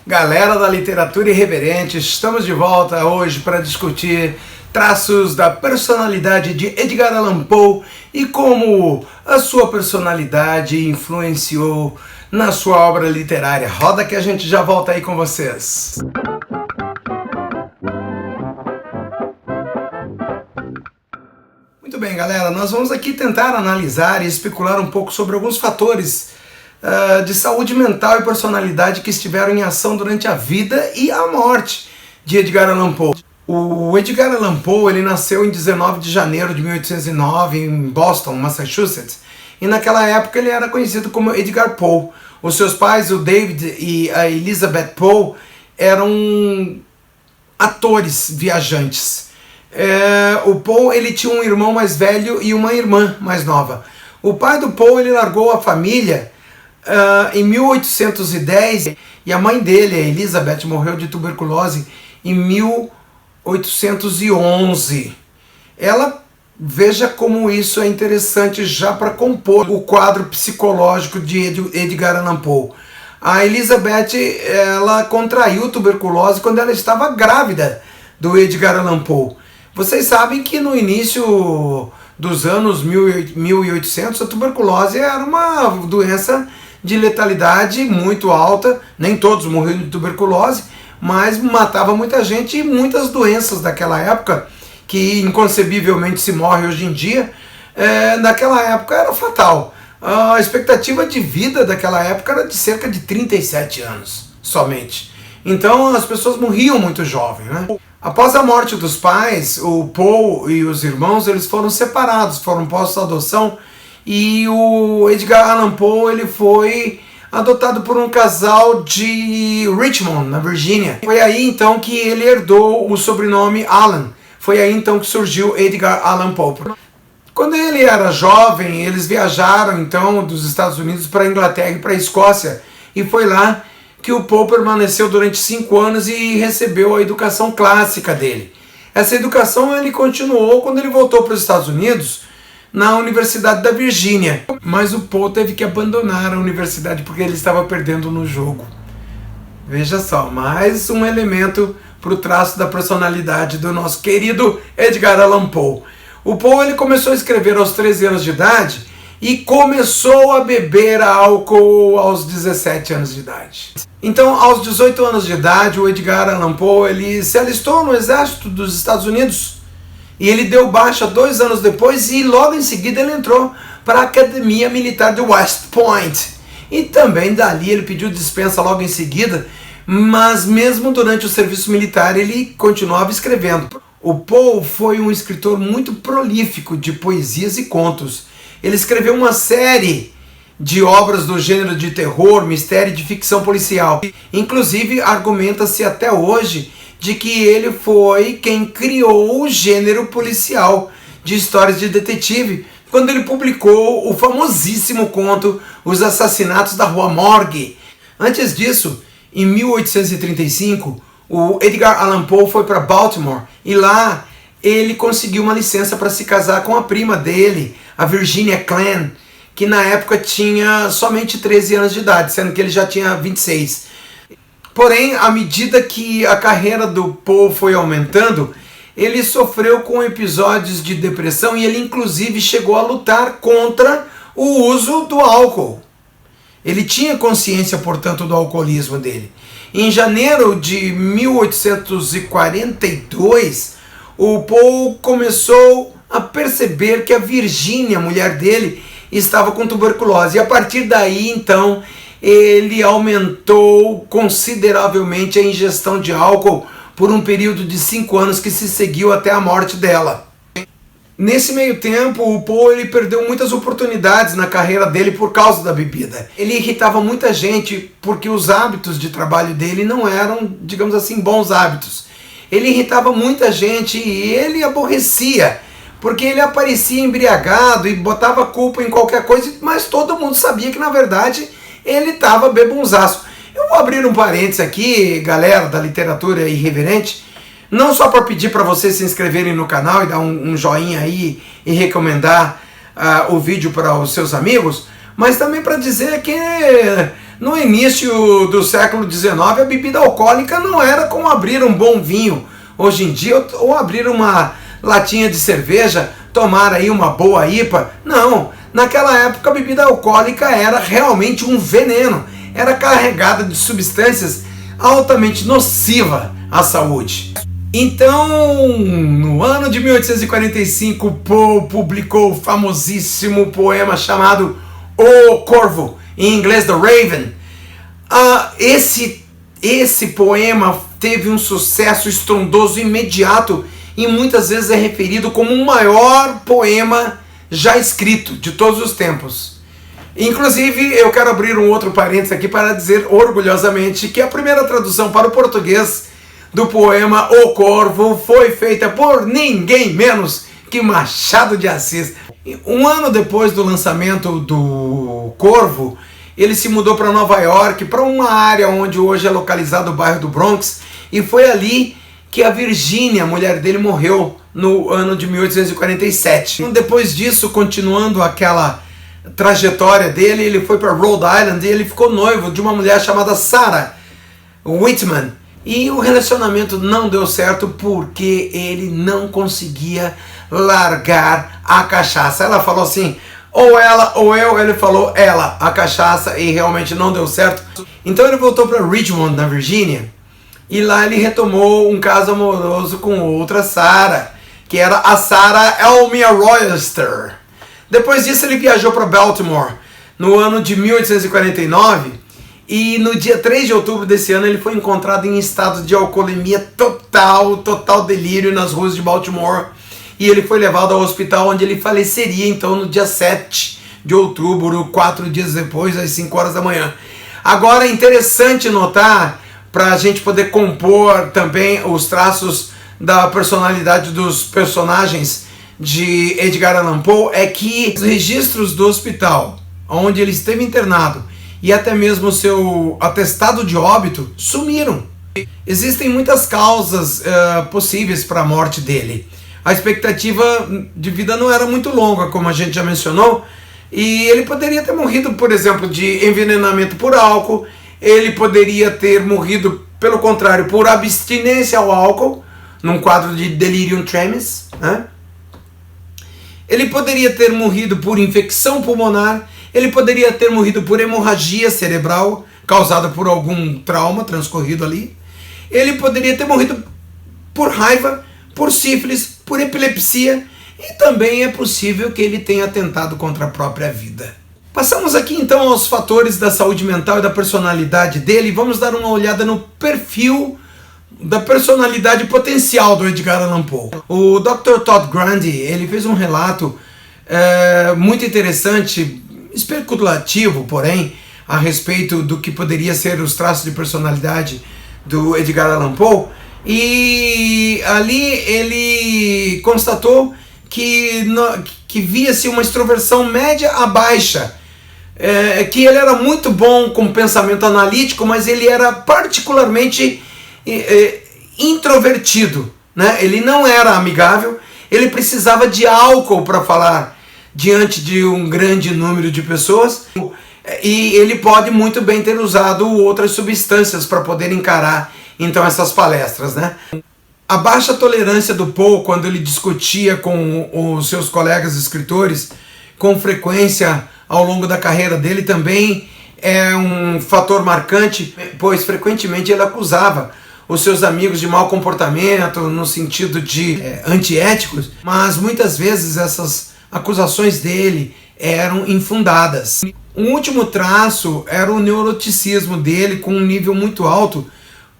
Galera da literatura irreverente, estamos de volta hoje para discutir traços da personalidade de Edgar Allan Poe e como a sua personalidade influenciou na sua obra literária. Roda que a gente já volta aí com vocês. Muito bem, galera, nós vamos aqui tentar analisar e especular um pouco sobre alguns fatores de saúde mental e personalidade que estiveram em ação durante a vida e a morte de Edgar Allan Poe. O Edgar Allan Poe ele nasceu em 19 de janeiro de 1809 em Boston, Massachusetts, e naquela época ele era conhecido como Edgar Poe. Os seus pais, o David e a Elizabeth Poe, eram atores viajantes. O Poe ele tinha um irmão mais velho e uma irmã mais nova. O pai do Poe ele largou a família em 1810 e a mãe dele, a Elizabeth, morreu de tuberculose em 1811. Ela, veja como isso é interessante já para compor o quadro psicológico de Edgar Allan Poe. A Elizabeth ela contraiu tuberculose quando ela estava grávida do Edgar Allan Poe. Vocês sabem que no início dos anos 1800 a tuberculose era uma doença de letalidade muito alta, nem todos morriam de tuberculose, mas matava muita gente e muitas doenças daquela época, que inconcebivelmente se morre hoje em dia, naquela época era fatal. A expectativa de vida daquela época era de cerca de 37 anos somente. Então as pessoas morriam muito jovens, né? Após a morte dos pais, o Poe e os irmãos eles foram separados, foram postos à adoção, e o Edgar Allan Poe ele foi adotado por um casal de Richmond, na Virgínia. Foi aí então que ele herdou o sobrenome Allan. Foi aí então que surgiu Edgar Allan Poe. Quando ele era jovem, eles viajaram então dos Estados Unidos para a Inglaterra e para a Escócia. E foi lá que o Poe permaneceu durante 5 anos e recebeu a educação clássica dele. Essa educação ele continuou quando ele voltou para os Estados Unidos, na Universidade da Virgínia. Mas o Poe teve que abandonar a universidade porque ele estava perdendo no jogo. Veja só, mais um elemento para o traço da personalidade do nosso querido Edgar Allan Poe. O Poe ele começou a escrever aos 13 anos de idade e começou a beber álcool aos 17 anos de idade. Então, aos 18 anos de idade, o Edgar Allan Poe ele se alistou no exército dos Estados Unidos e ele deu baixa 2 anos depois e logo em seguida ele entrou para a Academia Militar de West Point. E também dali ele pediu dispensa logo em seguida, mas mesmo durante o serviço militar ele continuava escrevendo. O Poe foi um escritor muito prolífico de poesias e contos. Ele escreveu uma série de obras do gênero de terror, mistério e de ficção policial. Inclusive, argumenta-se até hoje de que ele foi quem criou o gênero policial de histórias de detetive, quando ele publicou o famosíssimo conto Os Assassinatos da Rua Morgue. Antes disso, em 1835, o Edgar Allan Poe foi para Baltimore e lá ele conseguiu uma licença para se casar com a prima dele, a Virginia Clan, que na época tinha somente 13 anos de idade, sendo que ele já tinha 26. Porém, à medida que a carreira do Poe foi aumentando, ele sofreu com episódios de depressão e ele inclusive chegou a lutar contra o uso do álcool. Ele tinha consciência, portanto, do alcoolismo dele. Em janeiro de 1842, o Poe começou a perceber que a Virgínia, mulher dele, estava com tuberculose. E a partir daí, então, ele aumentou consideravelmente a ingestão de álcool por um período de 5 anos que se seguiu até a morte dela. Nesse meio tempo, o Poe ele perdeu muitas oportunidades na carreira dele por causa da bebida. Ele irritava muita gente porque os hábitos de trabalho dele não eram, digamos assim, bons hábitos. Ele irritava muita gente e ele aborrecia, porque ele aparecia embriagado e botava culpa em qualquer coisa, mas todo mundo sabia que na verdade ele estava bebunzaço. Eu vou abrir um parênteses aqui, galera da literatura irreverente, não só para pedir para vocês se inscreverem no canal e dar um joinha aí e recomendar o vídeo para os seus amigos, mas também para dizer que No início do século XIX, a bebida alcoólica não era como abrir um bom vinho hoje em dia, ou abrir uma latinha de cerveja, tomar aí uma boa IPA. Não, naquela época a bebida alcoólica era realmente um veneno, era carregada de substâncias altamente nocivas à saúde. Então, no ano de 1845, Poe publicou o famosíssimo poema chamado O Corvo, em inglês The Raven. Esse poema teve um sucesso estrondoso imediato e muitas vezes é referido como o maior poema já escrito de todos os tempos. Inclusive, eu quero abrir um outro parênteses aqui para dizer orgulhosamente que a primeira tradução para o português do poema O Corvo foi feita por ninguém menos que Machado de Assis. Um ano depois do lançamento do Corvo, ele se mudou para Nova York, para uma área onde hoje é localizado o bairro do Bronx, e foi ali que a Virginia, a mulher dele, morreu no ano de 1847. Depois disso, continuando aquela trajetória dele, ele foi para Rhode Island e ele ficou noivo de uma mulher chamada Sarah Whitman. E o relacionamento não deu certo porque ele não conseguia largar a cachaça. Ela falou assim, ou ela ou eu, ele falou ela, a cachaça, e realmente não deu certo. Então ele voltou para Richmond, na Virgínia, e lá ele retomou um caso amoroso com outra Sarah, que era a Sarah Elmia Royster. Depois disso ele viajou para Baltimore no ano de 1849 e no dia 3 de outubro desse ano ele foi encontrado em estado de alcoolemia total delírio nas ruas de Baltimore, e ele foi levado ao hospital, onde ele faleceria então no dia 7 de outubro, 4 dias depois, às 5 horas da manhã. Agora é interessante notar, para a gente poder compor também os traços da personalidade dos personagens de Edgar Allan Poe, é que os registros do hospital onde ele esteve internado e até mesmo o seu atestado de óbito sumiram. Existem muitas causas possíveis para a morte dele. A expectativa de vida não era muito longa, como a gente já mencionou, e ele poderia ter morrido, por exemplo, de envenenamento por álcool, ele poderia ter morrido, pelo contrário, por abstinência ao álcool, num quadro de delirium tremens, né? Ele poderia ter morrido por infecção pulmonar, ele poderia ter morrido por hemorragia cerebral, causada por algum trauma transcorrido ali, ele poderia ter morrido por raiva, por sífilis, por epilepsia, e também é possível que ele tenha atentado contra a própria vida. Passamos aqui então aos fatores da saúde mental e da personalidade dele, e vamos dar uma olhada no perfil da personalidade potencial do Edgar Allan Poe. O Dr. Todd Grundy, ele fez um relato muito interessante, especulativo, porém, a respeito do que poderia ser os traços de personalidade do Edgar Allan Poe, e ali ele constatou que via-se uma extroversão média a baixa, que ele era muito bom com pensamento analítico, mas ele era particularmente introvertido, né? Ele não era amigável, ele precisava de álcool para falar diante de um grande número de pessoas, e ele pode muito bem ter usado outras substâncias para poder encarar então essas palestras, né? A baixa tolerância do Poe quando ele discutia com os seus colegas escritores com frequência ao longo da carreira dele também é um fator marcante, pois frequentemente ele acusava os seus amigos de mau comportamento, no sentido de antiéticos, mas muitas vezes essas acusações dele eram infundadas. Um último traço era o neuroticismo dele, com um nível muito alto,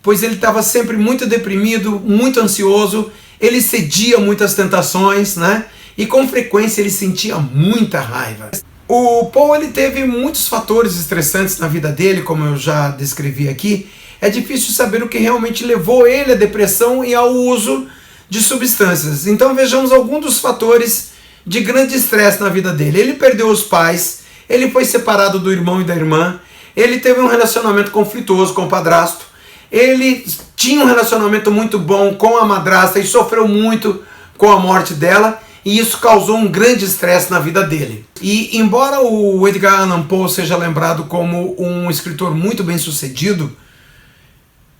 pois ele estava sempre muito deprimido, muito ansioso, ele cedia muitas tentações, né? E com frequência ele sentia muita raiva. O Poe ele teve muitos fatores estressantes na vida dele, como eu já descrevi aqui. É difícil saber o que realmente levou ele à depressão e ao uso de substâncias. Então vejamos alguns dos fatores de grande estresse na vida dele. Ele perdeu os pais, ele foi separado do irmão e da irmã, ele teve um relacionamento conflituoso com o padrasto, ele tinha um relacionamento muito bom com a madrasta e sofreu muito com a morte dela, e isso causou um grande estresse na vida dele. E embora o Edgar Allan Poe seja lembrado como um escritor muito bem sucedido,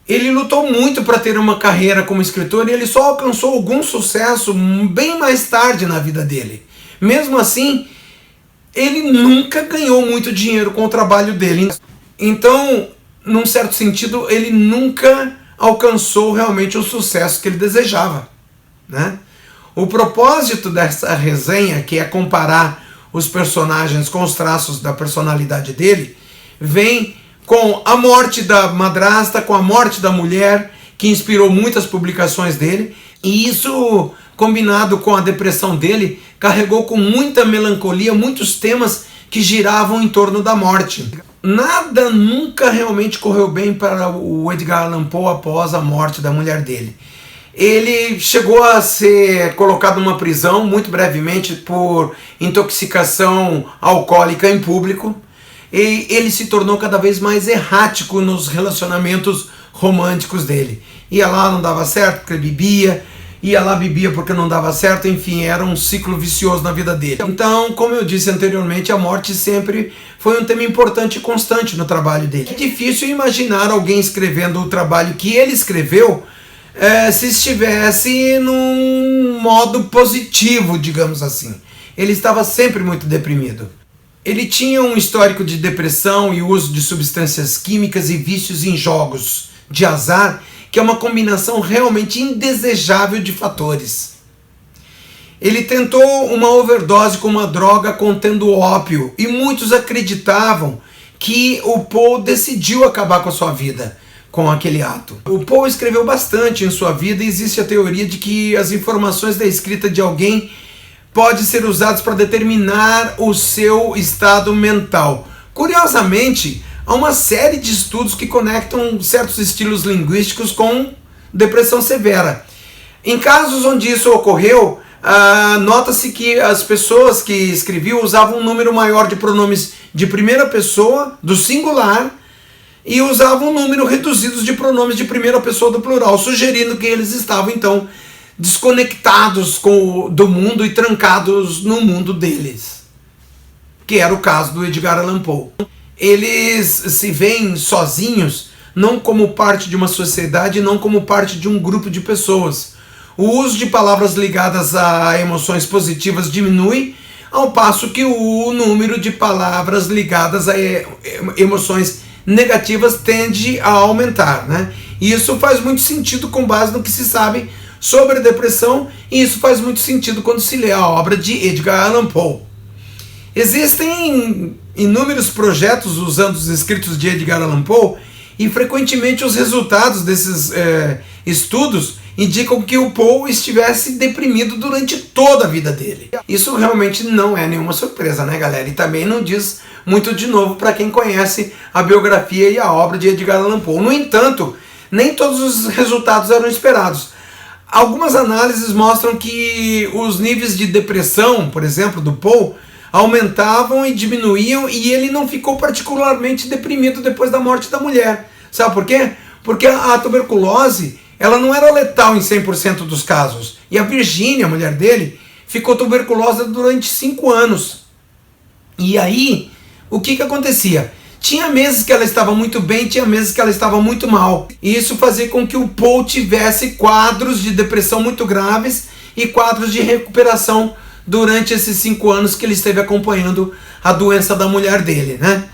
ele lutou muito para ter uma carreira como escritor e ele só alcançou algum sucesso bem mais tarde na vida dele. Mesmo assim, ele nunca ganhou muito dinheiro com o trabalho dele. Então, num certo sentido, ele nunca alcançou realmente o sucesso que ele desejava, né? O propósito dessa resenha, que é comparar os personagens com os traços da personalidade dele, vem com a morte da madrasta, com a morte da mulher, que inspirou muitas publicações dele, e isso, combinado com a depressão dele, carregou com muita melancolia muitos temas que giravam em torno da morte. Nada nunca realmente correu bem para o Edgar Allan Poe após a morte da mulher dele. Ele chegou a ser colocado numa prisão muito brevemente por intoxicação alcoólica em público, e ele se tornou cada vez mais errático nos relacionamentos românticos dele. Ia lá, não dava certo porque ele bebia, ia lá, bebia porque não dava certo, enfim, era um ciclo vicioso na vida dele. Então, como eu disse anteriormente, a morte sempre foi um tema importante e constante no trabalho dele. É difícil imaginar alguém escrevendo o trabalho que ele escreveu se estivesse num modo positivo, digamos assim. Ele estava sempre muito deprimido. Ele tinha um histórico de depressão e uso de substâncias químicas e vícios em jogos de azar, que é uma combinação realmente indesejável de fatores. Ele tentou uma overdose com uma droga contendo ópio e muitos acreditavam que o Poe decidiu acabar com a sua vida com aquele ato. O Poe escreveu bastante em sua vida e existe a teoria de que as informações da escrita de alguém podem ser usadas para determinar o seu estado mental. Curiosamente, há uma série de estudos que conectam certos estilos linguísticos com depressão severa. Em casos onde isso ocorreu, nota-se que as pessoas que escreviam usavam um número maior de pronomes de primeira pessoa, do singular, e usavam um número reduzido de pronomes de primeira pessoa do plural, sugerindo que eles estavam, então, desconectados do mundo e trancados no mundo deles, que era o caso do Edgar Allan Poe. Eles se veem sozinhos, não como parte de uma sociedade, não como parte de um grupo de pessoas. O uso de palavras ligadas a emoções positivas diminui, ao passo que o número de palavras ligadas a emoções negativas tende a aumentar, né? E isso faz muito sentido com base no que se sabe sobre a depressão, e isso faz muito sentido quando se lê a obra de Edgar Allan Poe. Existem inúmeros projetos usando os escritos de Edgar Allan Poe, e frequentemente os resultados desses estudos indicam que o Poe estivesse deprimido durante toda a vida dele. Isso realmente não é nenhuma surpresa, né, galera? E também não diz muito de novo para quem conhece a biografia e a obra de Edgar Allan Poe. No entanto, nem todos os resultados eram esperados. Algumas análises mostram que os níveis de depressão, por exemplo, do Poe, aumentavam e diminuíam, e ele não ficou particularmente deprimido depois da morte da mulher. Sabe por quê? Porque a tuberculose, ela não era letal em 100% dos casos. E a Virginia, a mulher dele, ficou tuberculosa durante 5 anos. E aí, o que acontecia? Tinha meses que ela estava muito bem, tinha meses que ela estava muito mal. E isso fazia com que o Poe tivesse quadros de depressão muito graves e quadros de recuperação durante esses 5 anos que ele esteve acompanhando a doença da mulher dele, né?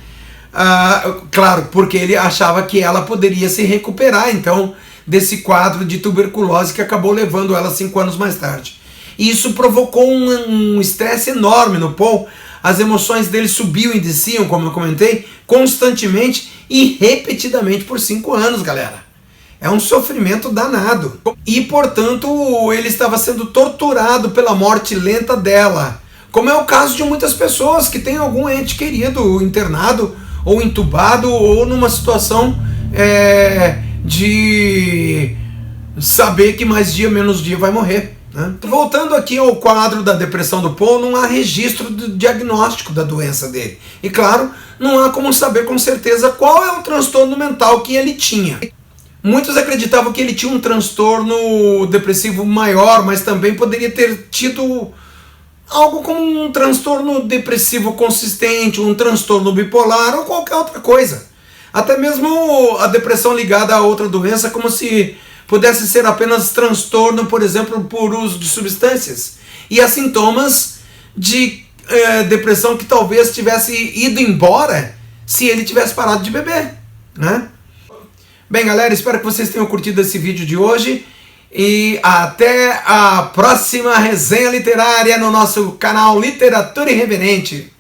Claro, porque ele achava que ela poderia se recuperar, então, desse quadro de tuberculose que acabou levando ela 5 anos mais tarde. E isso provocou um estresse enorme no Poe. As emoções dele subiam e desciam, como eu comentei, constantemente e repetidamente por 5 anos, galera. É um sofrimento danado. E, portanto, ele estava sendo torturado pela morte lenta dela. Como é o caso de muitas pessoas que têm algum ente querido internado, ou entubado, ou numa situação de saber que mais dia, menos dia vai morrer, né? Voltando aqui ao quadro da depressão do Poe, não há registro do diagnóstico da doença dele. E, claro, não há como saber com certeza qual é o transtorno mental que ele tinha. Muitos acreditavam que ele tinha um transtorno depressivo maior, mas também poderia ter tido algo como um transtorno depressivo consistente, um transtorno bipolar ou qualquer outra coisa. Até mesmo a depressão ligada a outra doença, como se pudesse ser apenas transtorno, por exemplo, por uso de substâncias. E há sintomas de depressão que talvez tivesse ido embora se ele tivesse parado de beber, né? Bem, galera, espero que vocês tenham curtido esse vídeo de hoje e até a próxima resenha literária no nosso canal Literatura Irreverente.